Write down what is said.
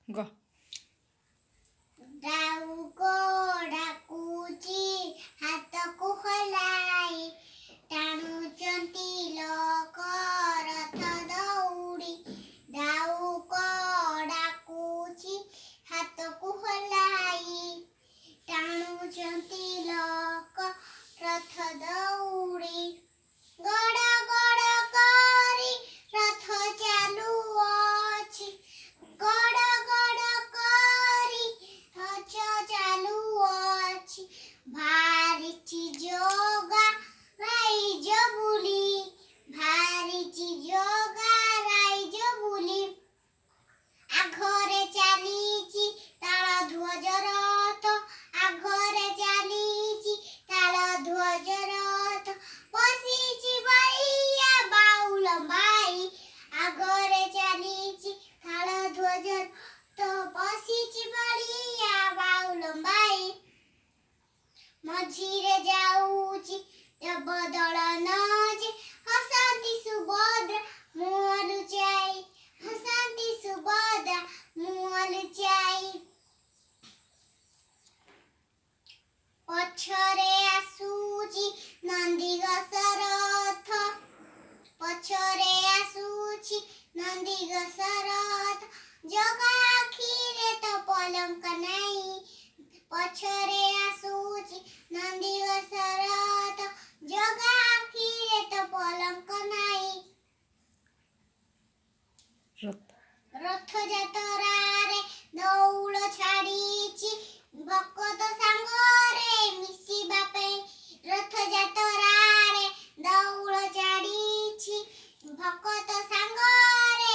Go. ଡାଉକ ଡାକୁଛି ହାତକୁ ହଲାଇ ଟାଣୁଛନ୍ତି ଲୋକ ରଥ ଦଉଡ଼ି ଡାଉକ ଡାକୁଛି ହାତକୁ ହଲାଇ ଟାଣୁଛନ୍ତି ଲୋକ ରଥ ଦଉଡ଼ି ଗଡ଼ ଗଡ଼ କରି ରଥ ଚାଲୁଅଛି ଗଡ଼ ଗଡ଼ କରି ରଥ ଚାଲୁଅଛି ଭାରିଛି ଯୋଗା ରାଇଜ ବୁଲି ଭାରିଛି ଯୋଗା ରାଇଜ ବୁଲି ଆଘରେ ଚାଲିଛି ତାଳ ଧ୍ୱଜ ରଥ ଆଘରେ ଚାଲିଛି ତାଳ ଧ୍ୱଜ ରଥ ବସିଛି ବଳିଆ ବାଉଳ ମାଇ ଆଗରେ ଚାଲିଛି ତାଳ ଧ୍ୱଜ ରଥ ବସିଛି ବଳିଆ ବାଉଳ ମାଇ ମଝିରେ ଯାଉଛି ଦେବଦଳନ ଯେ ହସନ୍ତି ସୁଭଦ୍ରା ମୁହଁ ଲୁଚାଇ ହସନ୍ତି ସୁଭଦ୍ରା ମୁହଁ ଲୁଚାଇ ପଛରେ ଆସୁଛି ନନ୍ଦିଘୋଷ ରଥ ପଛରେ ଆସୁଛି ନନ୍ଦିଘୋଷ ରଥ ଜଗା ଆଖିରେ ତ ପଲଙ୍କ ନାହିଁ ପଛରେ ଆସୁଛି ନନ୍ଦିଘୋଷ ରଥ ଜଗା ଆଖିରେ ତ ପଲଙ୍କ ନାହିଁ ରଥଯାତ୍ରାରେ ଦଉଳ ଛାଡ଼ିଛି ଭକତ ସାଙ୍ଗରେ ମିଶିବା ପାଇଁ ରଥଯାତ୍ରାରେ ଦଉଳ ଛାଡ଼ିଛି ଭକତ ସାଙ୍ଗରେ